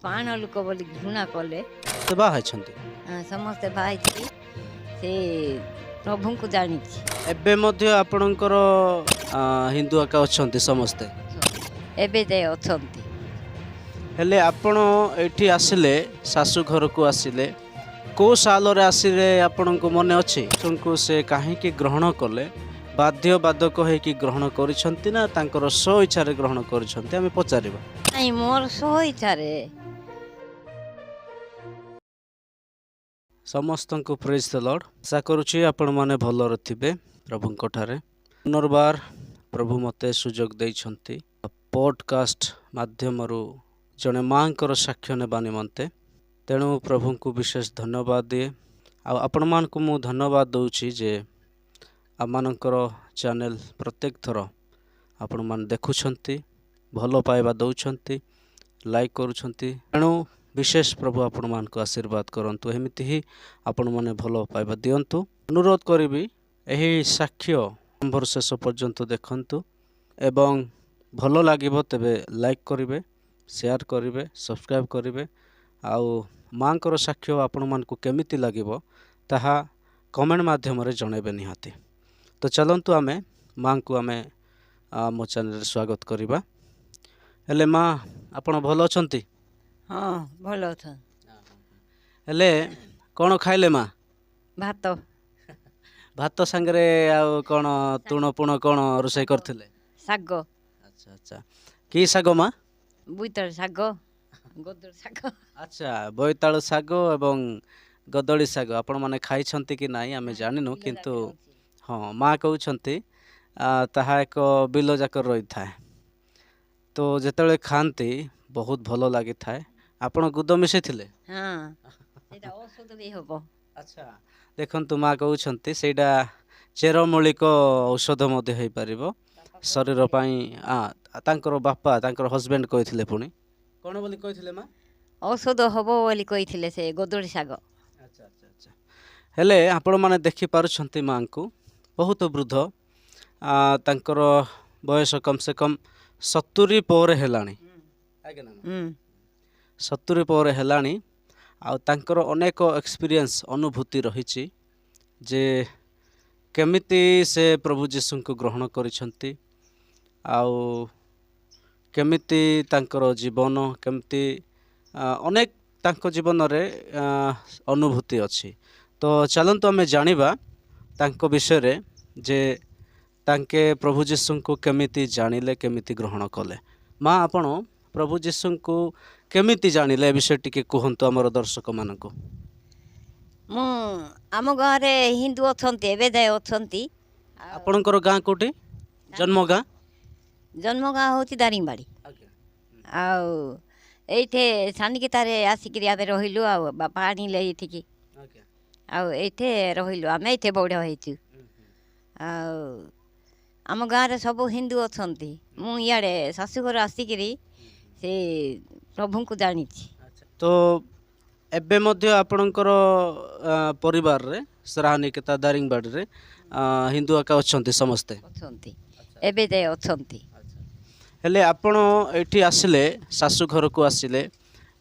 ପାଣ ଲୋକ ବୋଲି ଘୃଣା କଲେ। ସେ ବାହା ହେଇଛନ୍ତି। ସମସ୍ତେ ବାହାଇଛି ସେ ପ୍ରଭୁଙ୍କୁ ଜାଣିଛି। ଏବେ ମଧ୍ୟ ଆପଣଙ୍କର ହିନ୍ଦୁ ଆକା ଅଛନ୍ତି ସମସ୍ତେ। ଏବେ ଯାଏ ଅଛନ୍ତି। ହେଲେ ଆପଣ ଏଇଠି ଆସିଲେ ଶାଶୁ ଘରକୁ ଆସିଲେ କେଉଁ ସାଲରେ ଆସିଲେ ଆପଣଙ୍କୁ ମନେ ଅଛି? ଶାଶୁଙ୍କୁ ସେ କାହିଁକି ଗ୍ରହଣ କଲେ? ବାଧ୍ୟ ବାଧକ ହେଇକି ଗ୍ରହଣ କରିଛନ୍ତି ନା ତାଙ୍କର ସ୍ୱ ଇଚ୍ଛାରେ ଗ୍ରହଣ କରିଛନ୍ତି ଆମେ ପଚାରିବା। ନାଇଁ ମୋର ସ୍ୱ ଇଚ୍ଛାରେ। ସମସ୍ତଙ୍କୁ ପ୍ରେଜ୍ ଦ ଲର୍ଡ। ଆଶା କରୁଛି ଆପଣମାନେ ଭଲରେ ଥିବେ ପ୍ରଭୁଙ୍କ ଠାରେ। ପୁନର୍ବାର ପ୍ରଭୁ ମୋତେ ସୁଯୋଗ ଦେଇଛନ୍ତି ପଡ଼କାଷ୍ଟ ମାଧ୍ୟମରୁ ଜଣେ ମାଆଙ୍କର ସାକ୍ଷ୍ୟ ନେବା ନିମନ୍ତେ। ତେଣୁ ପ୍ରଭୁଙ୍କୁ ବିଶେଷ ଧନ୍ୟବାଦ ଦିଏ। ଆଉ ଆପଣମାନଙ୍କୁ ମୁଁ ଧନ୍ୟବାଦ ଦେଉଛି ଯେ ଆମମାନଙ୍କର ଚ୍ୟାନେଲ ପ୍ରତ୍ୟେକ ଥର ଆପଣମାନେ ଦେଖୁଛନ୍ତି, ଭଲ ପାଇବା ଦେଉଛନ୍ତି, ଲାଇକ୍ କରୁଛନ୍ତି। ତେଣୁ ବିଶେଷ ପ୍ରଭୁ ଆପଣମାନଙ୍କୁ ଆଶୀର୍ବାଦ କରନ୍ତୁ। ଏମିତି ହିଁ ଆପଣମାନେ ଭଲ ପାଇବା ଦିଅନ୍ତୁ। ଅନୁରୋଧ କରିବି ଏହି ସାକ୍ଷ୍ୟ ଆରମ୍ଭରୁ ଶେଷ ପର୍ଯ୍ୟନ୍ତ ଦେଖନ୍ତୁ ଏବଂ ଭଲ ଲାଗିବ ତେବେ ଲାଇକ୍ କରିବେ, ସେୟାର କରିବେ, ସବସ୍କ୍ରାଇବ୍ କରିବେ। ଆଉ ମାଆଙ୍କର ସାକ୍ଷ୍ୟ ଆପଣମାନଙ୍କୁ କେମିତି ଲାଗିବ ତାହା କମେଣ୍ଟ ମାଧ୍ୟମରେ ଜଣାଇବେ ନିହାତି। ତ ଚାଲନ୍ତୁ ଆମେ ମାଆଙ୍କୁ ଆମ ଚ୍ୟାନେଲରେ ସ୍ୱାଗତ କରିବା। ହେଲେ ମା ଆପଣ ଭଲ ଅଛନ୍ତି? ହଁ ଭଲ ଅଛ। ହେଲେ କ'ଣ ଖାଇଲେ ମା? ଭାତ। ଭାତ ସାଙ୍ଗରେ ଆଉ କ'ଣ ତୁଣ କ'ଣ ରୋଷେଇ କରିଥିଲେ? ଶାଗ। ଆଚ୍ଛା ଆଚ୍ଛା, କି ଶାଗ ମା? ବୋଇତାଳୁ ଶାଗ, ଗଦଳ ଶାଗ। ଆଚ୍ଛା, ବୋଇତାଳୁ ଶାଗ ଏବଂ ଗଦଳି ଶାଗ ଆପଣମାନେ ଖାଇଛନ୍ତି କି ନାହିଁ ଆମେ ଜାଣିନୁ, କିନ୍ତୁ ହଁ ମା କହୁଛନ୍ତି ତାହା ଏକ ବିଲ ଯାକ ରହିଥାଏ। ତ ଯେତେବେଳେ ଖାଆନ୍ତି ବହୁତ ଭଲ ଲାଗିଥାଏ। ଆପଣ ଗୁଦ ମିଶାଇଥିଲେ? ହଁ, ସେଇଟା ଔଷଧ ବି ହବ। ଆଚ୍ଛା, ଦେଖନ୍ତୁ ମା କହୁଛନ୍ତି ସେଇଟା ଚେରମୂଳିକ ଔଷଧ ମଧ୍ୟ ହେଇପାରିବ ଶରୀର ପାଇଁ। ତାଙ୍କର ବାପା ତାଙ୍କର ହଜବେଣ୍ଡ କହିଥିଲେ ପୁଣି କ'ଣ ବୋଲି କହିଥିଲେ ମା? ଔଷଧ ହବ ବୋଲି କହିଥିଲେ ସେ ଗଦଳି ଶାଗ। ଆଚ୍ଛା ଆଚ୍ଛା ଆଚ୍ଛା। ହେଲେ ଆପଣମାନେ ଦେଖିପାରୁଛନ୍ତି ମାଆଙ୍କୁ, ବହୁତ ବୃଦ୍ଧ, ତାଙ୍କର ବୟସ କମ୍ ସେ କମ୍ 70 ପରେ ହେଲାଣି। ଆଜ୍ଞା ନା 70 ପରେ ହେଲାଣି। ଆଉ ତାଙ୍କର ଅନେକ ଏକ୍ସପିରିଏନ୍ସ ଅନୁଭୂତି ରହିଛି ଯେ କେମିତି ସେ ପ୍ରଭୁ ଯୀଶୁଙ୍କୁ ଗ୍ରହଣ କରିଛନ୍ତି ଆଉ କେମିତି ତାଙ୍କର ଜୀବନ, କେମିତି ଅନେକ ତାଙ୍କ ଜୀବନରେ ଅନୁଭୂତି ଅଛି। ତ ଚାଲନ୍ତୁ ଆମେ ଜାଣିବା ତାଙ୍କ ବିଷୟରେ ଯେ ତାଙ୍କେ ପ୍ରଭୁ ଯୀଶୁଙ୍କୁ କେମିତି ଜାଣିଲେ, କେମିତି ଗ୍ରହଣ କଲେ। ମା ଆପଣ ପ୍ରଭୁ ଯୀଶୁଙ୍କୁ କେମିତି ଜାଣିଲେ ଏ ବିଷୟରେ ଟିକେ କୁହନ୍ତୁ ଆମର ଦର୍ଶକମାନଙ୍କୁ। ମୁଁ ଆମ ଗାଁରେ ହିନ୍ଦୁ ଅଛନ୍ତି, ଏବେ ଯାଏ ଅଛନ୍ତି। ଆପଣଙ୍କର ଗାଁ କେଉଁଠି? ଜନ୍ମ ଗାଁ? ଜନ୍ମ ଗାଁ ହେଉଛି ଦାରିଙ୍ଗବାଡ଼ି। ଆଉ ଏଇଠି ସାନିକିତାରେ ଆସିକିରି ଆମେ ରହିଲୁ। ଆଉ ବାପା ଆଣିଲେ ଏଇଠିକି। ଆଉ ଏଇଠି ରହିଲୁ, ଆମେ ଏଇଠି ବଢ଼ ହେଇଛୁ। ଆଉ ଆମ ଗାଁରେ ସବୁ ହିନ୍ଦୁ ଅଛନ୍ତି। ମୁଁ ଇଆଡ଼େ ଶାଶୁଘର ଆସିକିରି ସେ ପ୍ରଭୁଙ୍କୁ ଜାଣିଛି। ତ ଏବେ ମଧ୍ୟ ଆପଣଙ୍କର ପରିବାରରେ ସରାହାନିକେତା ଦାରିଙ୍ଗବାଡ଼ିରେ ହିନ୍ଦୁ ଆକା ଅଛନ୍ତି ସମସ୍ତେ? ଅଛନ୍ତି, ଏବେ ଯାଏ ଅଛନ୍ତି। ହେଲେ ଆପଣ ଏଇଠି ଆସିଲେ, ଶାଶୁ ଘରକୁ ଆସିଲେ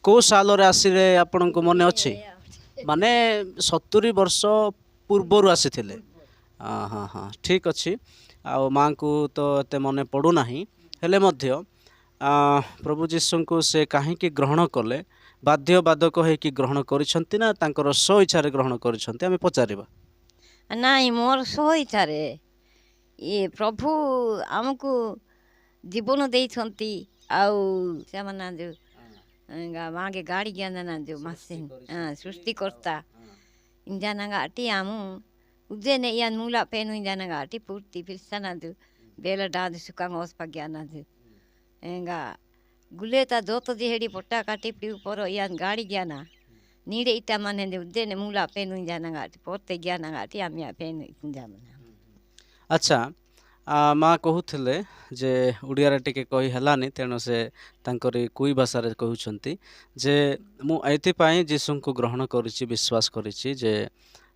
କେଉଁ ସାଲରେ ଆସିଲେ ଆପଣଙ୍କୁ ମନେ ଅଛି? ମାନେ 70 ବର୍ଷ ପୂର୍ବରୁ ଆସିଥିଲେ? ହଁ ହଁ, ଠିକ୍ ଅଛି। ଆଉ ମାଆଙ୍କୁ ତ ଏତେ ମନେ ପଡ଼ୁନାହିଁ, ହେଲେ ମଧ୍ୟ ପ୍ରଭୁ ଯୀଶୁଙ୍କୁ ସେ କାହିଁକି ଗ୍ରହଣ କଲେ? ବାଧ୍ୟ ବାଧକ ହେଇକି ଗ୍ରହଣ କରିଛନ୍ତି ନା ତାଙ୍କର ସ୍ୱ ଇଚ୍ଛାରେ ଗ୍ରହଣ କରିଛନ୍ତି ଆମେ ପଚାରିବା। ନାଇଁ ମୋର ସ୍ୱ ଇଚ୍ଛାରେ। ଇଏ ପ୍ରଭୁ ଆମକୁ ଜୀବନ ଦେଇଛନ୍ତି। ଆଉ ସେମାନେ ଯେଉଁ ମାगे गाड़ी ज्ञान जो मसिन सृष्टिकर्ता इंजानागाटी आमु उज्जैन यान मूला पेनु इंजानागाटी पूर्ति फिरसना जो बेला डाद सुकांग ओस पग्याना जो एंगा गुलेता जोतो जेहेडी पोट्टा काटी पी ऊपर यान गाड़ी ज्ञाना नीडे इटा माने जो उज्जैन मूला पेनु इंजानागाटी पोते ज्ञानागाटी आमिया पेनु इंजामना। ଆଚ୍ଛା, ମା କହୁଥିଲେ ଯେ ଓଡ଼ିଆରେ ଟିକେ କହି ହେଲାନି, ତେଣୁ ସେ ତାଙ୍କରି କୁଇ ଭାଷାରେ କହୁଛନ୍ତି ଯେ ମୁଁ ଏଥିପାଇଁ ଯୀଶୁଙ୍କୁ ଗ୍ରହଣ କରିଛି, ବିଶ୍ୱାସ କରିଛି ଯେ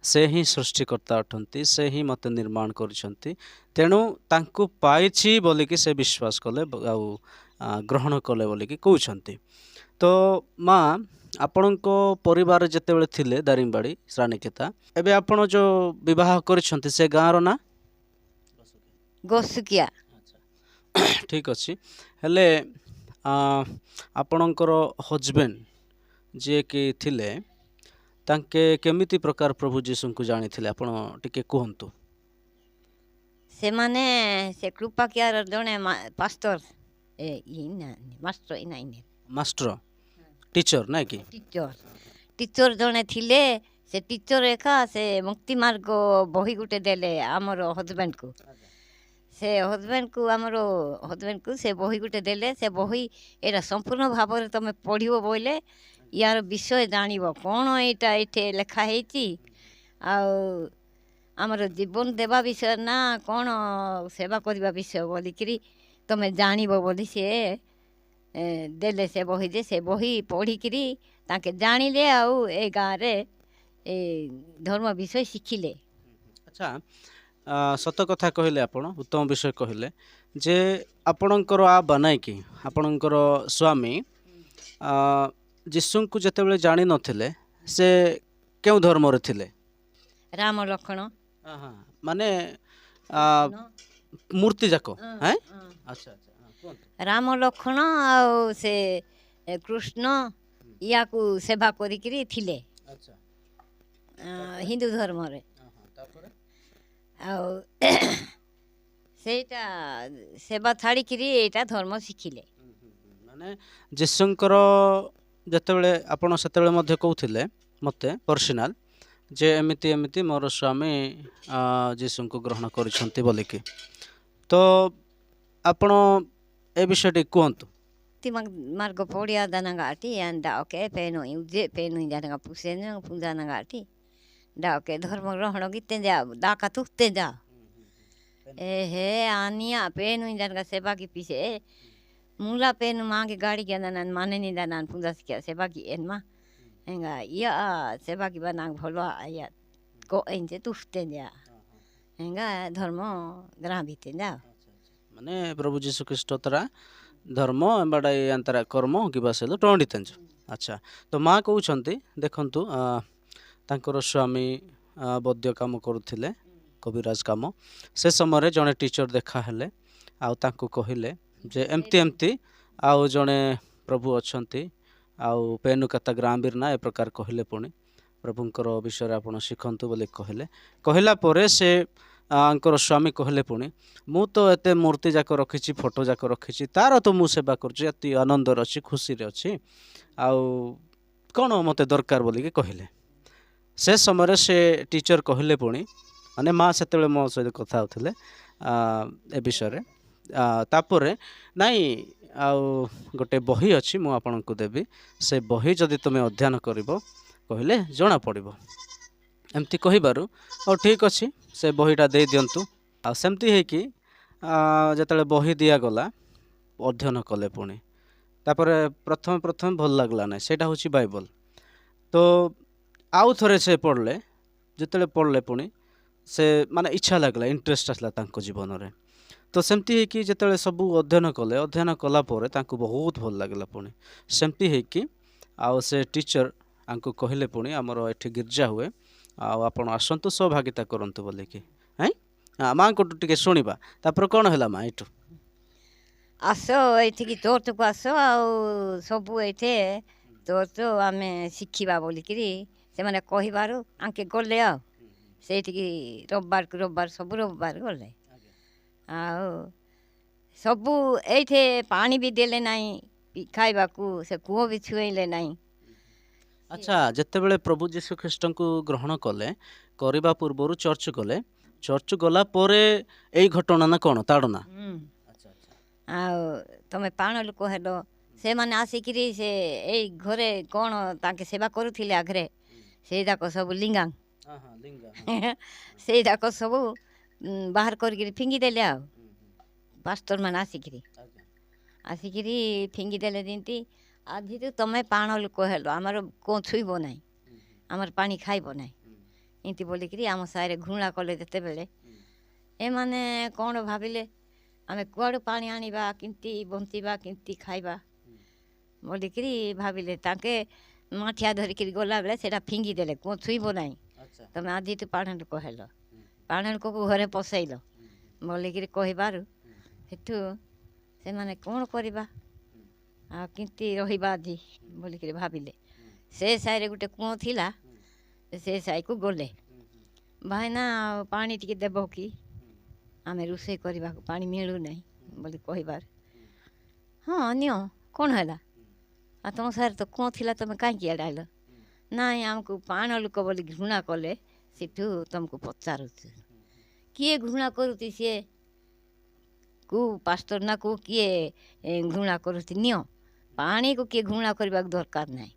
ସେ ହିଁ ସୃଷ୍ଟିକର୍ତ୍ତା ଅଟନ୍ତି, ସେ ହିଁ ମୋତେ ନିର୍ମାଣ କରିଛନ୍ତି। ତେଣୁ ତାଙ୍କୁ ପାଇଛି ବୋଲିକି ସେ ବିଶ୍ୱାସ କଲେ ଆଉ ଗ୍ରହଣ କଲେ ବୋଲିକି କହୁଛନ୍ତି। ତ ତ ମା ଆପଣଙ୍କ ପରିବାର ଯେତେବେଳେ ଥିଲେ ଦାରିଙ୍ଗବାଡ଼ି ଶ୍ରାନିକେତା, ଏବେ ଆପଣ ଯେଉଁ ବିବାହ କରିଛନ୍ତି ସେ ଗାଁର ନା? ଗୋସୁକିଆ। ଠିକ୍ ଅଛି। ହେଲେ ଆପଣଙ୍କର ହଜବେଣ୍ଡ ଯିଏକି ଥିଲେ ତାଙ୍କେ କେମିତି ପ୍ରକାର ପ୍ରଭୁ ଯୀଶୁଙ୍କୁ ଜାଣିଥିଲେ ଆପଣ ଟିକେ କୁହନ୍ତୁ। ସେମାନେ ସେ କୃପାକିଆର ଜଣେ ପାଷ୍ଟର ମାଷ୍ଟର ମାଷ୍ଟର ଟିଚର ନାଇଁ କି? ଟିଚର ଜଣେ ଥିଲେ। ସେ ଟିଚର ଏକା ସେ ମୁକ୍ତି ମାର୍ଗ ବହି ଗୋଟେ ଦେଲେ ଆମର ହଜବେଣ୍ଡକୁ। ସେ ହଜବେଣ୍ଡକୁ ସେ ବହି ଗୋଟେ ଦେଲେ। ସେ ବହି ଏଇଟା ସମ୍ପୂର୍ଣ୍ଣ ଭାବରେ ତମେ ପଢ଼ିବ ବୋଇଲେ ୟାର ବିଷୟ ଜାଣିବ କ'ଣ ଏଇଟା ଏଠି ଲେଖା ହେଇଛି, ଆଉ ଆମର ଜୀବନ ଦେବା ବିଷୟ ନା କ'ଣ ସେବା କରିବା ବିଷୟ ବୋଲିକିରି ତମେ ଜାଣିବ ବୋଲି ସିଏ ଦେଲେ ସେ ବହି। ଯେ ସେ ବହି ପଢ଼ିକିରି ତାଙ୍କେ ଜାଣିଲେ ଆଉ ଏ ଗାଁରେ ଏ ଧର୍ମ ବିଷୟ ଶିଖିଲେ। ଆଚ୍ଛା, ସତ କଥା କହିଲେ, ଆପଣ ଉତ୍ତମ ବିଷୟ କହିଲେ ଯେ ଆପଣଙ୍କର ଆବା ନାଇଁ କି ଆପଣଙ୍କର ସ୍ୱାମୀ ଯୀଶୁଙ୍କୁ ଯେତେବେଳେ ଜାଣିନଥିଲେ ସେ କେଉଁ ଧର୍ମରେ ଥିଲେ? ରାମ ଲକ୍ଷ୍ମଣ ମାନେ ମୂର୍ତ୍ତି ଯାକ। ଆଚ୍ଛା, ରାମ ଲକ୍ଷ୍ମଣ ଆଉ ସେ କୃଷ୍ଣ ୟାକୁ ସେବା କରିକିରି ଥିଲେ ହିନ୍ଦୁ ଧର୍ମରେ। ଆଉ ସେଇଟା ସେବା ଛାଡ଼ିକିରି ଏଇଟା ଧର୍ମ ଶିଖିଲେ। ମାନେ ଯୀଶୁଙ୍କର ଯେତେବେଳେ ଆପଣ ସେତେବେଳେ ମଧ୍ୟ କହୁଥିଲେ ମୋତେ ପର୍ସନାଲ ଯେ ଏମିତି ଏମିତି ମୋର ସ୍ୱାମୀ ଯୀଶୁଙ୍କୁ ଗ୍ରହଣ କରିଛନ୍ତି ବୋଲିକି, ତ ଆପଣ ଏ ବିଷୟଟି କୁହନ୍ତୁ। ମାର୍ଗ ପଡ଼ିଆ ଦାନାଗାଟି ଡାକେ ପେନୁ ଉଜେ ପେନୁ ଜାନାଗା ପୁସେନ ପୁଜାନାଗାଟି ଡାକେ ଧର୍ମ ଗ୍ରହଣ ଗୀତେ ଯା ଡାକା ତୁତେ ଯା ଏ ହେ ଆନିଆ ପେନୁ ଜାନାଗା ସେବା କି ପିसे मुला पेन मांगे गाड़ी के नन माने नहीं दानान पुंजास क्या सेवा की एन मा हेंगा या सेवा की बनांग भलो या को एंजे तुफते जा हेंगा धर्म ग्रह बीते जा माने प्रभु जीशु ख्रीष्ट तरा धर्म एम्बाडा अंतरा कर्म किबा सेलो टोंडी तंज। अच्छा, तो माँ कहउछंती देखंतु तांकर स्वामी बद्य काम करुथिले कविराज काम। से समय जड़े टीचर देखा हेले आउ तांको कहिले जे एमती एमती आउ जड़े प्रभु अच्छी आउ पेनुकाता ग्रामीर ना ए प्रकार कहले पुणी प्रभुंकर विषय आपड़ शिखतु बोली कहले। कहला परे से आंकर स्वामी कहले पुणी मु तो एते मूर्ति जाक रखी फोटो जाक रखी तार तो मु सेवा करती आनंदर अच्छी खुशी अच्छी आउ कौन मत दरकार बोलिकी कहले। से समय से टीचर कहले पुणी माने माँ से मो सहित कथा होते ए विषय तापर नाई आउ गोटे बही अच्छी मु आपको देवी से बही जदि तुम अध्ययन कर कहले जना पड़ एमती कहबारू और ठीक अच्छी से बहीटा दे दिंतु आमती होकि जिते बही दिगला अध्ययन कले पुणी तापर प्रथम प्रथम भल लगला ना सेटा हूँ बाइबल। तो आउ थे से पढ़ले जिते पढ़ले पुणी से माने इच्छा लगला इंटरेस्ट आसला तांको जीवन में। तो सेमती है कि जिते सब अध्ययन कले अध्ययन कलापर बहुत भल लगला पुणी सेमती है कि आउ से टीचर आंको कहले पुणी आमर एठी गिरजा हुए आपण आसतु सहभागिता करंतु बोलिकी हैं माँ को टिके शुणा तापर कौन है माँ यू आस ये चर्च को आस सबू ये चर्च आम शिखा बोलिकी से मैंने कहबारू आंके गले से रविवार को रविवार सब रविवार गले सबू ये पानी भी देले नाई खाइबा से कूह भी छुएले नाई। अच्छा, जितेबले प्रभु जीशु ख्रीष्ट को ग्रहण कले करने पूर्वर चर्च गले चर्च गला परे एई घटना ना कौन ताड़ना तुम पाण लोक हेल से मैंने आसिकी से यही घरे कौन ताके सेवा करुले आगरे से जाक सब लिंगा से जाक सब बाहर कर फिंगी देले आ पास्टर मैंने आसिकी फिंगी देले जमी आज तो तुम पाण लोक हेल आमर कौन छुईब ना आमर पानी खाइब ना इति बोलिकी आम सारे घृणा कले जिते बेले ए माने कौन भाविले आमे कुआड़ू पानी आनिबा किंती बंचिबा किंती खाइबा ବୋଲିକିରି ଭାବିଲେ ତାଙ୍କେ ମାଠିଆ ଧରିକିରି ଗଲାବେଳେ ସେଇଟା ଫିଙ୍ଗିଦେଲେ କୂଅ ଛୁଇଁବ ନାହିଁ ତମେ ଆଜିଠୁ ପାଣ ଲୋକ ହେଲ ପାଣ ଲୋକକୁ ଘରେ ପଶେଇଲ ବୋଲିକିରି କହିବାରୁ ସେଠୁ ସେମାନେ କ'ଣ କରିବା ଆଉ କେମିତି ରହିବା ଆଜି ବୋଲିକିରି ଭାବିଲେ ସେ ସାହିରେ ଗୋଟେ କୂଅ ଥିଲା ସେ ସାହିକୁ ଗଲେ ଭାଇନା ଆଉ ପାଣି ଟିକେ ଦେବ କି ଆମେ ରୋଷେଇ କରିବାକୁ ପାଣି ମିଳୁନାହିଁ ବୋଲି କହିବାରୁ ହଁ ନିଅ କ'ଣ ହେଲା ଆଉ ତୁମ ସାହିରେ ତ କୂଅ ଥିଲା ତୁମେ କାହିଁକି ଇଆଡ଼େ ଆଇଲ ନାଇଁ ଆମକୁ ପାଣ ଲୋକ ବୋଲି ଘୃଣା କଲେ ସେଠୁ ତୁମକୁ ପଚାରୁଛୁ କିଏ ଘୃଣା କରୁଛି ସିଏ କେଉଁ ପାଷ୍ଟର ନା କେଉଁ କିଏ ଘୃଣା କରୁଛି ନିଅ ପାଣିକୁ କିଏ ଘୃଣା କରିବାକୁ ଦରକାର ନାହିଁ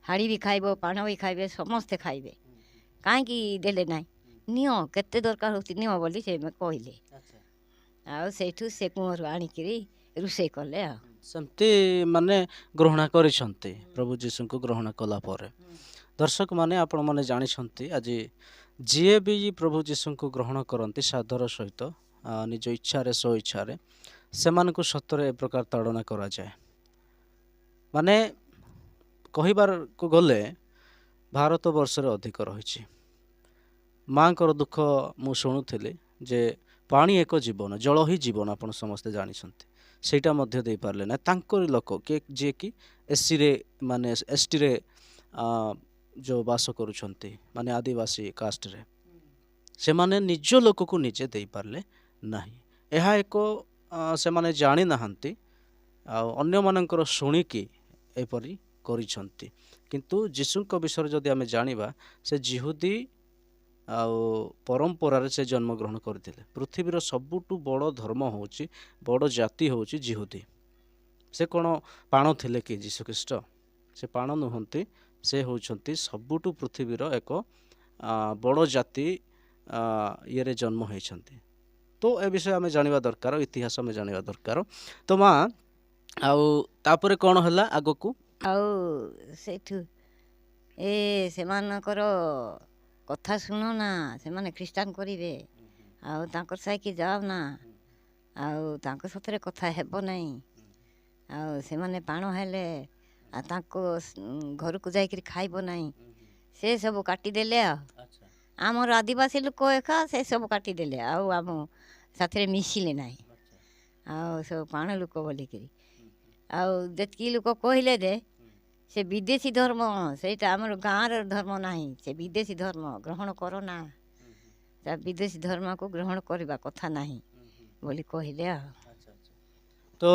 ହାଡ଼ି ବି ଖାଇବ ପାଣ ବି ଖାଇବେ ସମସ୍ତେ ଖାଇବେ କାହିଁକି ଦେଲେ ନାହିଁ ନିଅ କେତେ ଦରକାର ହେଉଛି ନିଅ ବୋଲି ସେ କହିଲେ ଆଉ ସେଇଠୁ ସେ କୂଅରୁ ଆଣିକିରି ରୋଷେଇ କଲେ ଆଉ ସେମିତି ମାନେ ଗ୍ରହଣ କରିଛନ୍ତି ପ୍ରଭୁ ଯୀଶୁଙ୍କୁ ଗ୍ରହଣ କଲା ପରେ ଦର୍ଶକମାନେ ଆପଣମାନେ ଜାଣିଛନ୍ତି ଆଜି ଯିଏ ବି ପ୍ରଭୁ ଯୀଶୁଙ୍କୁ ଗ୍ରହଣ କରନ୍ତି ସାଧର ସହିତ ନିଜ ଇଚ୍ଛାରେ ସ୍ୱଇଚ୍ଛାରେ ସେମାନଙ୍କୁ ସତରେ ଏ ପ୍ରକାର ତାଡ଼ନା କରାଯାଏ ମାନେ କହିବାକୁ ଗଲେ ଭାରତ ବର୍ଷରେ ଅଧିକ ରହିଛି ମାଙ୍କର ଦୁଃଖ ମୁଁ ଶୁଣୁଥିଲି ଯେ ପାଣି ଏକ ଜୀବନ ଜଳ ହିଁ ଜୀବନ ଆପଣ ସମସ୍ତେ ଜାଣିଛନ୍ତି ସେଇଟା ମଧ୍ୟ ଦେଇପାରିଲେ ନା ତାଙ୍କରି ଲୋକ କିଏ ଯିଏକି ଏସିରେ ମାନେ ଏସଟିରେ ଯେଉଁ ବାସ କରୁଛନ୍ତି ମାନେ ଆଦିବାସୀ କାଷ୍ଟରେ ସେମାନେ ନିଜ ଲୋକକୁ ନିଜେ ଦେଇପାରିଲେ ନାହିଁ ଏହା ଏକ ସେମାନେ ଜାଣିନାହାନ୍ତି ଆଉ ଅନ୍ୟମାନଙ୍କର ଶୁଣିକି ଏପରି କରିଛନ୍ତି କିନ୍ତୁ ଯୀଶୁଙ୍କ ବିଷୟରେ ଯଦି ଆମେ ଜାଣିବା ସେ ଜିହୁଦୀ ଆଉ ପରମ୍ପରାରେ ସେ ଜନ୍ମଗ୍ରହଣ କରିଥିଲେ ପୃଥିବୀର ସବୁଠୁ ବଡ଼ ଧର୍ମ ହେଉଛି ବଡ଼ ଜାତି ହେଉଛି ଜିହୁଦୀ ସେ କ'ଣ ପାଣ ଥିଲେ କି ଯୀଶୁଖ୍ରୀଷ୍ଟ ସେ ପାଣ ନୁହନ୍ତି ସେ ହେଉଛନ୍ତି ସବୁଠୁ ପୃଥିବୀର ଏକ ବଡ଼ ଜାତି ଇଏରେ ଜନ୍ମ ହେଇଛନ୍ତି ତ ଏ ବିଷୟ ଆମେ ଜାଣିବା ଦରକାର ଇତିହାସ ଆମେ ଜାଣିବା ଦରକାର ତ ମା ଆଉ ତାପରେ କ'ଣ ହେଲା ଆଗକୁ ଆଉ ସେଇଠୁ ସେମାନଙ୍କର କଥା ଶୁଣ ନା ସେମାନେ ଖ୍ରୀଷ୍ଟାନ କରିବେ ଆଉ ତାଙ୍କର ସାଇକି ଯାଅ ନା ଆଉ ତାଙ୍କ ସାଥିରେ କଥା ହେବ ନାହିଁ ଆଉ ସେମାନେ ପାଣ ହେଲେ ଆଉ ତାଙ୍କ ଘରକୁ ଯାଇକରି ଖାଇବ ନାହିଁ ସେ ସବୁ କାଟିଦେଲେ ଆଉ ଆମର ଆଦିବାସୀ ଲୋକ ଏକା ସେ ସବୁ କାଟିଦେଲେ ଆଉ ଆମ ସାଥିରେ ମିଶିଲେ ନାହିଁ ଆଉ ସବୁ ପାଣ ଲୋକ ବୋଲିକିରି ଆଉ ଯେତିକି ଲୋକ କହିଲେ ଯେ ସେ ବିଦେଶୀ ଧର୍ମ ସେଇଟା ଆମର ଗାଁର ଧର୍ମ ନାହିଁ ସେ ବିଦେଶୀ ଧର୍ମ ଗ୍ରହଣ କର ନା ତା ବିଦେଶୀ ଧର୍ମକୁ ଗ୍ରହଣ କରିବା କଥା ନାହିଁ ବୋଲି କହିଲେ ଆଉ ତ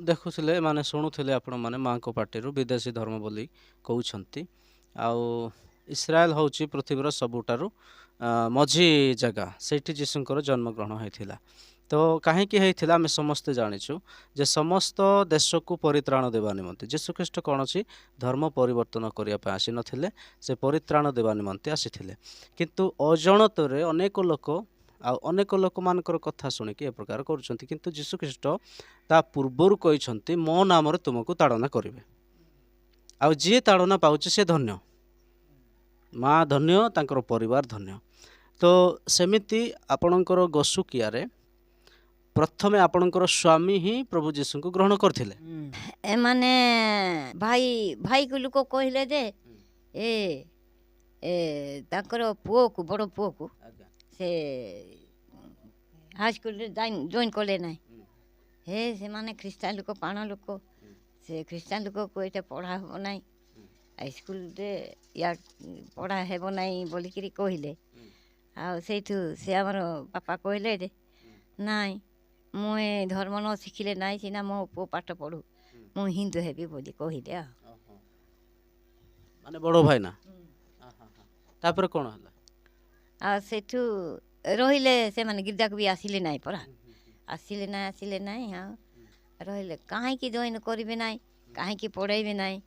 ଦେଖୁଥିଲେ ମାନେ ଶୁଣୁଥିଲେ ଆପଣମାନେ ମାଙ୍କ ପାଟିରୁ ବିଦେଶୀ ଧର୍ମ ବୋଲି କହୁଛନ୍ତି ଆଉ ଇସ୍ରାଏଲ ହେଉଛି ପୃଥିବୀର ସବୁଠାରୁ ମଝି ଜାଗା ସେଇଠି ଯୀଶୁଙ୍କର ଜନ୍ମଗ୍ରହଣ ହୋଇଥିଲା ତ କାହିଁକି ହେଇଥିଲା ଆମେ ସମସ୍ତେ ଜାଣିଛୁ ଯେ ସମସ୍ତ ଦେଶକୁ ପରିତ୍ରାଣ ଦେବା ନିମନ୍ତେ ଯୀଶୁଖ୍ରୀଷ୍ଟ କୌଣସି ଧର୍ମ ପରିବର୍ତ୍ତନ କରିବା ପାଇଁ ଆସିନଥିଲେ ସେ ପରିତ୍ରାଣ ଦେବା ନିମନ୍ତେ ଆସିଥିଲେ କିନ୍ତୁ ଅଜାଣତରେ ଅନେକ ଲୋକ ଆଉ ଅନେକ ଲୋକମାନଙ୍କର କଥା ଶୁଣିକି ଏ ପ୍ରକାର କରୁଛନ୍ତି କିନ୍ତୁ ଯୀଶୁଖ୍ରୀଷ୍ଟ ତା ପୂର୍ବରୁ କହିଛନ୍ତି ମୋ ନାମରେ ତୁମକୁ ତାଡ଼ନା କରିବେ ଆଉ ଯିଏ ତାଡ଼ନା ପାଉଛି ସେ ଧନ୍ୟ ମା ଧନ୍ୟ ତାଙ୍କର ପରିବାର ଧନ୍ୟ ତ ସେମିତି ଆପଣଙ୍କର ଗସୁକିଆରେ ପ୍ରଥମେ ଆପଣଙ୍କର ସ୍ୱାମୀ ହିଁ ପ୍ରଭୁ ଯୀଶୁଙ୍କୁ ଗ୍ରହଣ କରିଥିଲେ ଏମାନେ ଭାଇକୁ ଲୋକ କହିଲେ ଯେ ତାଙ୍କର ପୁଅକୁ ବଡ଼ ପୁଅକୁ ସେ ହାଇସ୍କୁଲରେ ଜଏନ୍ କଲେ ନାହିଁ ସେମାନେ ଖ୍ରୀଷ୍ଟିଆନ ଲୋକ ପାଣ ଲୋକ ସେ ଖ୍ରୀଷ୍ଟିଆନ ଲୋକକୁ ଏଇଟା ପଢ଼ା ହେବ ନାହିଁ ହାଇସ୍କୁଲରେ ପଢ଼ା ହେବ ନାହିଁ ବୋଲିକିରି କହିଲେ ଆଉ ସେଇଠୁ ସେ ଆମର ବାପା କହିଲେ ଯେ ନାଇଁ ମୁଁ ଏ ଧର୍ମ ନ ଶିଖିଲେ ନାହିଁ ସିନା ମୋ ପୁଅ ପାଠ ପଢ଼ୁ ମୁଁ ହିନ୍ଦୁ ହେବି ବୋଲି କହିଲେ ଆଉ ମାନେ ବଡ଼ ଭାଇ ନା ତାପରେ କ'ଣ ହେଲା ଆଉ ସେଠୁ ରହିଲେ ସେମାନେ ଗିର୍ଜାକୁ ବି ଆସିଲେ ନାହିଁ ପରା ଆସିଲେ ନାହିଁ ଆଉ ରହିଲେ କାହିଁକି ଜଏନ୍ କରିବେ ନାହିଁ କାହିଁକି ପଢ଼େଇବେ ନାହିଁ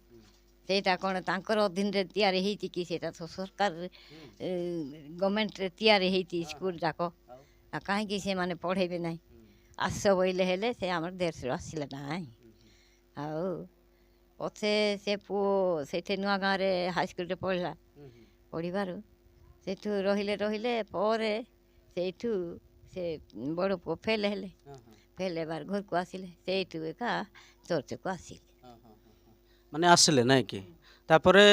ସେଇଟା କ'ଣ ତାଙ୍କର ଅଧୀନରେ ତିଆରି ହେଇଛି କି ସେଇଟା ତ ସରକାର ଗଭର୍ଣ୍ଣମେଣ୍ଟରେ ତିଆରି ହେଇଛି ସ୍କୁଲ ଯାକ ଆଉ କାହିଁକି ସେମାନେ ପଢ଼େଇବେ ନାହିଁ ଆସ ବୋଇଲେ ହେଲେ ସେ ଆମର ଦେଶରୁ ଆସିଲେ ନାହିଁ ଆଉ ପଛେ ସେ ପୁଅ ସେଇଠି ନୂଆ ଗାଁରେ ହାଇସ୍କୁଲରେ ପଢ଼ିଲା ପଢ଼ିବାରୁ ସେଇଠୁ ରହିଲେ ପରେ ସେଇଠୁ ସେ ବଡ଼ ପୁଅ ଫେଲ୍ ହେଲେ ଫେଲ୍ ହେବାର ଘରକୁ ଆସିଲେ ସେଇଠୁ ଏକା ଚର୍ଚ୍ଚକୁ ଆସିଲେ ମାନେ ଆସିଲେ ନାଇଁ କି ତାପରେ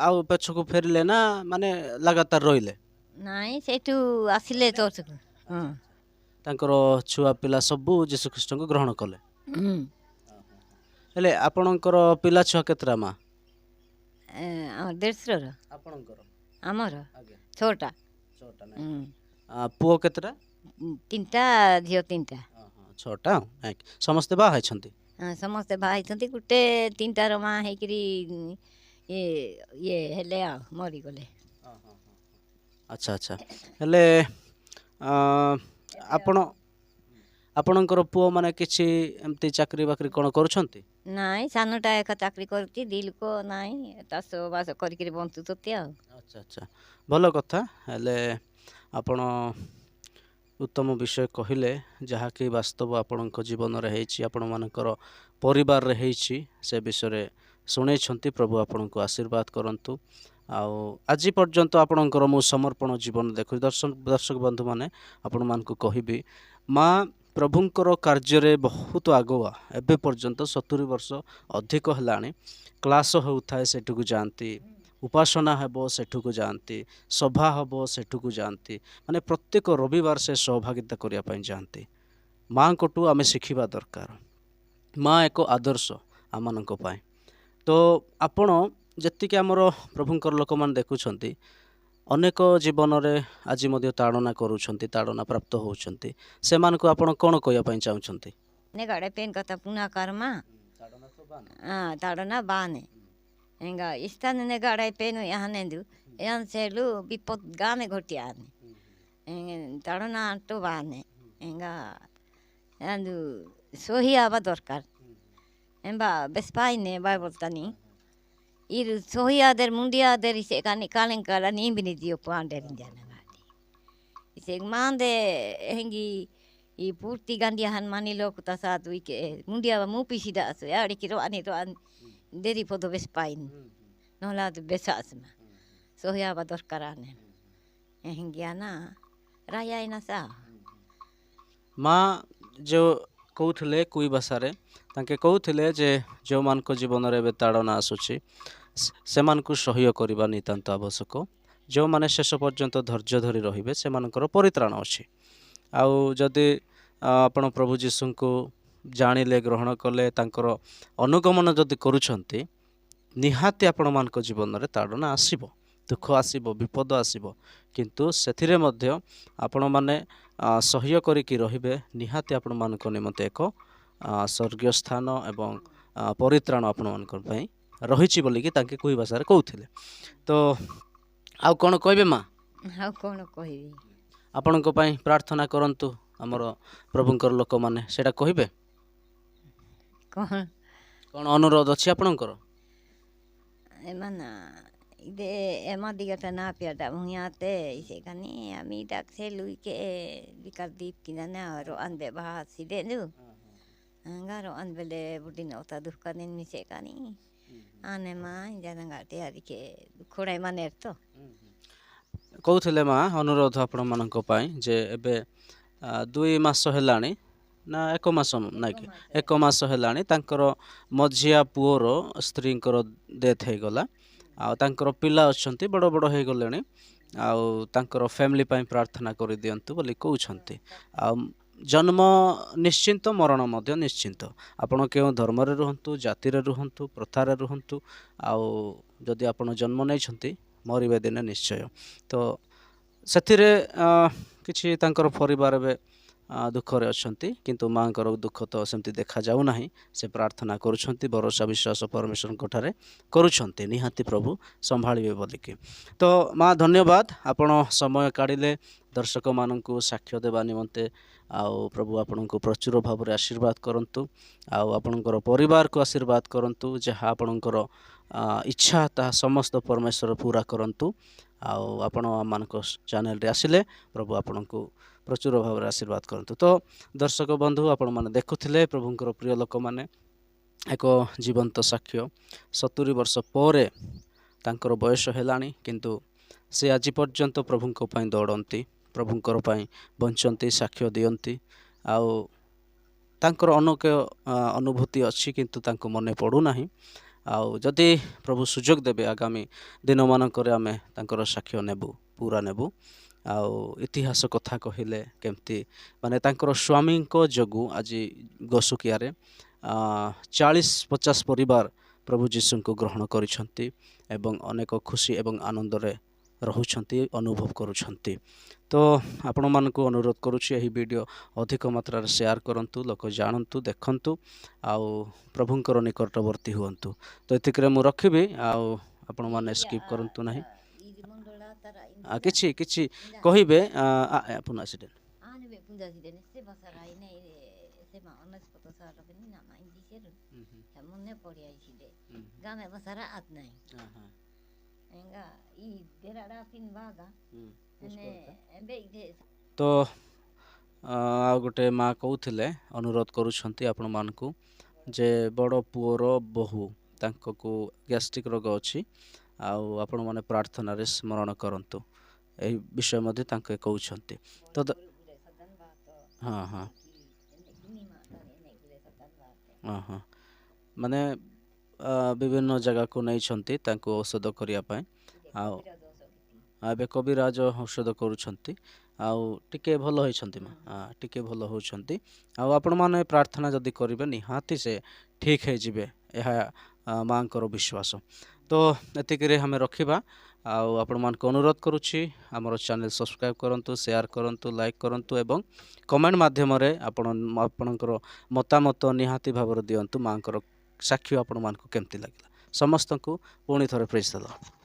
ଆଉ ପଛକୁ ଫେରିଲେ ନା ମାନେ ଲାଗାତାର ରହିଲେ ନାଇଁ ସେଇଠୁ ଆସିଲେ ଚର୍ଚ୍ଚକୁ। ହଁ। ତାଙ୍କର ଛୁଆ ପିଲା ସବୁ ଯୀଶୁଖ୍ରୀଷ୍ଟଙ୍କୁ ଗ୍ରହଣ କଲେ। ହୁଁ। ହେଲେ ଆପଣଙ୍କର ପିଲା ଛୁଆ କେତେଟା ମା? ଆମ ଦେଢ଼ଶୁରର ଆପଣଙ୍କର ଆମର ଆଜ୍ଞା 6ଟା। ଛଅଟା ନାଇଁ ହୁଁ। ପୁଅ କେତେଟା? 3ଟା ଝିଅ 3ଟା। ଛଅଟା ନାଇଁ କି ସମସ୍ତେ ବାହା ହେଇଛନ୍ତି? ହଁ ସମସ୍ତେ ବାହା ହେଇଛନ୍ତି। ଗୋଟେ 3ଟାର ମା ହେଇକିରି ଇଏ ଇଏ ହେଲେ ଆଉ ମରିଗଲେ। ଆଚ୍ଛା ଆଚ୍ଛା ହେଲେ ଆପଣ ଆପଣଙ୍କର ପୁଅ ମାନେ କିଛି ଏମିତି ଚାକିରି ବାକିରି କ'ଣ କରୁଛନ୍ତି? ନାଇଁ ସାନଟା ଏକା ଚାକିରି କରୁଛି। ଦି ଲୋକ ନାଇଁ ଚାଷ ବାସ କରିକିରି ବଞ୍ଚୁଛନ୍ତି ଆଉ। ଆଚ୍ଛା ଆଚ୍ଛା ଭଲ କଥା। ହେଲେ ଆପଣ ଉତ୍ତମ ବିଷୟ କହିଲେ ଯାହାକି ବାସ୍ତବ ଆପଣଙ୍କ ଜୀବନରେ ହେଇଛି ଆପଣମାନଙ୍କର ପରିବାରରେ ହେଇଛି ସେ ବିଷୟରେ ଶୁଣେଇଛନ୍ତି। ପ୍ରଭୁ ଆପଣଙ୍କୁ ଆଶୀର୍ବାଦ କରନ୍ତୁ। ଆଉ ଆଜି ପର୍ଯ୍ୟନ୍ତ ଆପଣଙ୍କର ମୁଁ ସମର୍ପଣ ଜୀବନ ଦେଖୁଛି। ଦର୍ଶକ ବନ୍ଧୁମାନେ ଆପଣମାନଙ୍କୁ କହିବି ମା ପ୍ରଭୁଙ୍କର କାର୍ଯ୍ୟରେ ବହୁତ ଆଗୁଆ ଏବେ ପର୍ଯ୍ୟନ୍ତ 70 ବର୍ଷ ଅଧିକ ହେଲାଣି। କ୍ଲାସ ହେଉଥାଏ ସେଠିକୁ ଯାଆନ୍ତି, ଉପାସନା ହେବ ସେଠୁକୁ ଯାଆନ୍ତି, ସଭା ହେବ ସେଠୁକୁ ଯାଆନ୍ତି, ମାନେ ପ୍ରତ୍ୟେକ ରବିବାର ସେ ସହଭାଗିତା କରିବା ପାଇଁ ଯାଆନ୍ତି। ମାଆଙ୍କଠୁ ଆମେ ଶିଖିବା ଦରକାର। ମା ଏକ ଆଦର୍ଶ ଆମମାନଙ୍କ ପାଇଁ। ତ ଆପଣ ଯେତିକି ଆମର ପ୍ରଭୁଙ୍କର ଲୋକମାନେ ଦେଖୁଛନ୍ତି ଅନେକ ଜୀବନରେ ଆଜି ମଧ୍ୟ ତାଡ଼ନା କରୁଛନ୍ତି, ତାଡ଼ନା ପ୍ରାପ୍ତ ହେଉଛନ୍ତି। ସେମାନଙ୍କୁ ଆପଣ କ'ଣ କହିବା ପାଇଁ ଚାହୁଁଛନ୍ତି? ನೆಗಾಡೆ ಪೇನ್ ಕಥ ಪುನಃ ಕರ್ಮ ತಾಡನ ಬಾನೆ ಹಿಂಗ ಇಷ್ಟಾನ ನೆಗಾಡೆ ಪೇನು ಯಾನೆಂದು ಯಾನ್ ಸೇಲು ಬಿಪ್ಪತ್ ಗಾನೆ ಗೊಟ್ಟಿಯಾನೆ ಹಿಂಗೆ ತಾಡನ ಅಂಟು ಬಾನೆ ಹಿಂಗ ಅಂದು ಸೋಹಿ ಆವ ದೊರ್ಕಾರ ಎಂಬ ಬೆಸ್ಪಾಯಿನೆ ಬಾಯ್ಬಲ್ತಾನಿ ಇರು ಸೋಹಿ ಆದರ್ ಮುಂಡಿ ಆದರ್ ಇಸೆ ಕಾನಿ ಕಾಲೆಂಕಾಲ ನೀಂಬಿನಿ ದಿಯೋ ಪಾಂಡೆರಿಂಜಾನ ಗಾಡಿ ಇಸೆ ಮಾಂದೆ ಹೆಂಗಿ ಈ ಪೂರ್ತಿ ಗಂಡಿಯ ಹನ್ಮಾನಿ ಲೋಕುತ ಸಾತು ಈಕೆ ಮುಂಡಿಯವ ಮೂಪಿಸಿದ ಅಸು ಯಾಡಿಕಿರೋ ಅನಿರೋ ದೇರಿ ಪೊದು ಬೆಸ್ಪಾಯಿನ್ ನೋಲಾದು ಬೆಸಾಸ್ಮ ಸೋಹ್ಯಾವ ದೊರ್ಕರಾನೆ ಹಿಂಗ್ಯಾನ ರಾಯಾಯಿನ ಸಾ ମା ଯେଉଁ କହୁଥିଲେ କୁଇ ଭାଷାରେ ତାଙ୍କେ କହୁଥିଲେ ଯେ ଯେଉଁମାନଙ୍କ ଜୀବନରେ ଏବେ ତାଡ଼ନା ଆସୁଛି ସେମାନଙ୍କୁ ସହ୍ୟ କରିବା ନିତାନ୍ତ ଆବଶ୍ୟକ। ଯେଉଁମାନେ ଶେଷ ପର୍ଯ୍ୟନ୍ତ ଧୈର୍ଯ୍ୟ ଧରି ରହିବେ ସେମାନଙ୍କର ପରିତ୍ରାଣ ଅଛି। ଆଉ ଯଦି ଆପଣ ପ୍ରଭୁ ଯୀଶୁଙ୍କୁ ଜାଣିଲେ, ଗ୍ରହଣ କଲେ, ତାଙ୍କର ଅନୁଗମନ ଯଦି କରୁଛନ୍ତି ନିହାତି ଆପଣମାନଙ୍କ ଜୀବନରେ ତାଡ଼ନା ଆସିବ, ଦୁଃଖ ଆସିବ, ବିପଦ ଆସିବ। କିନ୍ତୁ ସେଥିରେ ମଧ୍ୟ ଆପଣମାନେ ସହ୍ୟ କରିକି ରହିବେ। ନିହାତି ଆପଣମାନଙ୍କ ନିମନ୍ତେ ଏକ ସ୍ୱର୍ଗୀୟ ସ୍ଥାନ ଏବଂ ପରିତ୍ରାଣ ଆପଣମାନଙ୍କ ପାଇଁ ରହିଛି ବୋଲିକି ତାଙ୍କେ କୁଇ ଭାଷାରେ କହୁଥିଲେ। ତ ଆଉ କ'ଣ କହିବେ ମା? ଆଉ କ'ଣ କହିବି? ଆପଣଙ୍କ ପାଇଁ ପ୍ରାର୍ଥନା କରନ୍ତୁ ଆମର ପ୍ରଭୁଙ୍କର ଲୋକମାନେ, ସେଇଟା କହିବେ? କ'ଣ କ'ଣ ଅନୁରୋଧ ଅଛି ଆପଣଙ୍କର? ଏମାନ ide emadiga na piada muhiate ise kani ami dak selu ke dikardip kinana ro anbe bahas side nu angaro anbele budin ota dukanin mise kani ane ma jana ngate adike khorai maner to କହୁଥିଲେ ମା ଅନୁରୋଧ ଆପଣମାନଙ୍କ ପାଇଁ ଯେ ଏବେ 2 ମାସ ହେଲାଣି ନା 1 ମାସ ନାଇଁ କି 1 ମାସ ହେଲାଣି ତାଙ୍କର ମଝିଆ ପୁଅର ସ୍ତ୍ରୀଙ୍କର ଡେଥ୍ ହେଇଗଲା। ଆଉ ତାଙ୍କର ପିଲା ଅଛନ୍ତି, ବଡ଼ ବଡ଼ ହେଇଗଲେଣି। ଆଉ ତାଙ୍କର ଫ୍ୟାମିଲି ପାଇଁ ପ୍ରାର୍ଥନା କରିଦିଅନ୍ତୁ ବୋଲି କହୁଛନ୍ତି। ଆଉ ଜନ୍ମ ନିଶ୍ଚିନ୍ତ, ମରଣ ମଧ୍ୟ ନିଶ୍ଚିନ୍ତ। ଆପଣ କେଉଁ ଧର୍ମରେ ରୁହନ୍ତୁ, ଜାତିରେ ରୁହନ୍ତୁ, ପ୍ରଥାରେ ରୁହନ୍ତୁ, ଆଉ ଯଦି ଆପଣ ଜନ୍ମ ନେଇଛନ୍ତି ମରିବେ ଦିନେ ନିଶ୍ଚୟ। ତ ସେଥିରେ କିଛି ତାଙ୍କର ପରିବାର ଏବେ ଦୁଃଖରେ ଅଛନ୍ତି, କିନ୍ତୁ ମାଆଙ୍କର ଦୁଃଖ ତ ସେମିତି ଦେଖାଯାଉନାହିଁ। ସେ ପ୍ରାର୍ଥନା କରୁଛନ୍ତି, ଭରସା ବିଶ୍ୱାସ ପରମେଶ୍ୱରଙ୍କ ଠାରେ କରୁଛନ୍ତି, ନିହାତି ପ୍ରଭୁ ସମ୍ଭାଳିବେ ବୋଲିକି। ତ ମା ଧନ୍ୟବାଦ, ଆପଣ ସମୟ କାଢ଼ିଲେ ଦର୍ଶକମାନଙ୍କୁ ସାକ୍ଷ୍ୟ ଦେବା ନିମନ୍ତେ। ଆଉ ପ୍ରଭୁ ଆପଣଙ୍କୁ ପ୍ରଚୁର ଭାବରେ ଆଶୀର୍ବାଦ କରନ୍ତୁ, ଆଉ ଆପଣଙ୍କର ପରିବାରକୁ ଆଶୀର୍ବାଦ କରନ୍ତୁ। ଯାହା ଆପଣଙ୍କର ଇଚ୍ଛା ତାହା ସମସ୍ତ ପରମେଶ୍ୱର ପୁରା କରନ୍ତୁ। ଆଉ ଆପଣ ଆମମାନଙ୍କ ଚ୍ୟାନେଲରେ ଆସିଲେ ପ୍ରଭୁ ଆପଣଙ୍କୁ ପ୍ରଚୁର ଭାବରେ ଆଶୀର୍ବାଦ କରନ୍ତୁ। ତ ଦର୍ଶକ ବନ୍ଧୁ, ଆପଣମାନେ ଦେଖୁଥିଲେ ପ୍ରଭୁଙ୍କର ପ୍ରିୟ ଲୋକମାନେ ଏକ ଜୀବନ୍ତ ସାକ୍ଷ୍ୟ। 70 ବର୍ଷ ପରେ ତାଙ୍କର ବୟସ ହେଲାଣି, କିନ୍ତୁ ସେ ଆଜି ପର୍ଯ୍ୟନ୍ତ ପ୍ରଭୁଙ୍କ ପାଇଁ ଦୌଡ଼ନ୍ତି, ପ୍ରଭୁଙ୍କର ପାଇଁ ବଞ୍ଚନ୍ତି, ସାକ୍ଷ୍ୟ ଦିଅନ୍ତି। ଆଉ ତାଙ୍କର ଅନେକ ଅନୁଭୂତି ଅଛି, କିନ୍ତୁ ତାଙ୍କୁ ମନେ ପଡ଼ୁନାହିଁ। ଆଉ ଯଦି ପ୍ରଭୁ ସୁଯୋଗ ଦେବେ ଆଗାମୀ ଦିନମାନଙ୍କରେ ଆମେ ତାଙ୍କର ସାକ୍ଷ୍ୟ ନେବୁ, ପୁରା ନେବୁ। ଆଉ ଇତିହାସ କଥା କହିଲେ କେମିତି ମାନେ ତାଙ୍କର ସ୍ୱାମୀଙ୍କ ଯୋଗୁଁ ଆଜି ଗୋସୁକିଆରେ 40-50 ପରିବାର ପ୍ରଭୁ ଯୀଶୁଙ୍କୁ ଗ୍ରହଣ କରିଛନ୍ତି ଏବଂ ଅନେକ ଖୁସି ଏବଂ ଆନନ୍ଦରେ ରହୁଛନ୍ତି, ଅନୁଭବ କରୁଛନ୍ତି। ତ ଆପଣମାନଙ୍କୁ ଅନୁରୋଧ କରୁଛି ଏହି ଭିଡ଼ିଓ ଅଧିକ ମାତ୍ରାରେ ସେୟାର କରନ୍ତୁ, ଲୋକ ଜାଣନ୍ତୁ, ଦେଖନ୍ତୁ ଆଉ ପ୍ରଭୁଙ୍କର ନିକଟବର୍ତ୍ତୀ ହୁଅନ୍ତୁ। ତ ଏତିକିରେ ମୁଁ ରଖିବି, ଆଉ ଆପଣମାନେ ସ୍କିପ୍ କରନ୍ତୁ ନାହିଁ। କିଛି କହିବେ ଆପଣ ଆସିଲେଣି। ତ ଆଉ ଗୋଟେ ମା କହୁଥିଲେ, ଅନୁରୋଧ କରୁଛନ୍ତି ଆପଣମାନଙ୍କୁ ଯେ ବଡ଼ ପୁଅର ବୋହୂ ତାଙ୍କୁ ଗ୍ୟାଷ୍ଟ୍ରିକ୍ ରୋଗ ଅଛି, ଆଉ ଆପଣମାନେ ପ୍ରାର୍ଥନାରେ ସ୍ମରଣ କରନ୍ତୁ। ଏହି ବିଷୟ ମଧ୍ୟ ତାଙ୍କେ କହୁଛନ୍ତି। ତ ହଁ ହଁ ହଁ ହଁ ମାନେ ବିଭିନ୍ନ ଜାଗାକୁ ନେଇଛନ୍ତି ତାଙ୍କୁ ଔଷଧ କରିବା ପାଇଁ। ଆଉ ଏବେ କବିରାଜ ଔଷଧ କରୁଛନ୍ତି, ଆଉ ଟିକେ ଭଲ ହେଇଛନ୍ତି ମା, ଟିକେ ଭଲ ହେଉଛନ୍ତି। ଆଉ ଆପଣମାନେ ପ୍ରାର୍ଥନା ଯଦି କରିବେ ନିହାତି ସେ ଠିକ୍ ହେଇଯିବେ, ଏହା ମାଙ୍କର ବିଶ୍ୱାସ। ତ ଏତିକିରେ ଆମେ ରଖିବା। ଆଉ ଆପଣମାନଙ୍କୁ ଅନୁରୋଧ କରୁଛି ଆମର ଚ୍ୟାନେଲ୍ ସବସ୍କ୍ରାଇବ୍ କରନ୍ତୁ, ସେୟାର କରନ୍ତୁ, ଲାଇକ୍ କରନ୍ତୁ ଏବଂ କମେଣ୍ଟ ମାଧ୍ୟମରେ ଆପଣଙ୍କର ମତାମତ ନିହାତି ଭାବରେ ଦିଅନ୍ତୁ। ମାଙ୍କର ସାକ୍ଷ୍ୟ ଆପଣମାନଙ୍କୁ କେମିତି ଲାଗିଲା। ସମସ୍ତଙ୍କୁ ପୁଣି ଥରେ ପ୍ରେଜ୍ ଦ ଲର୍ଡ।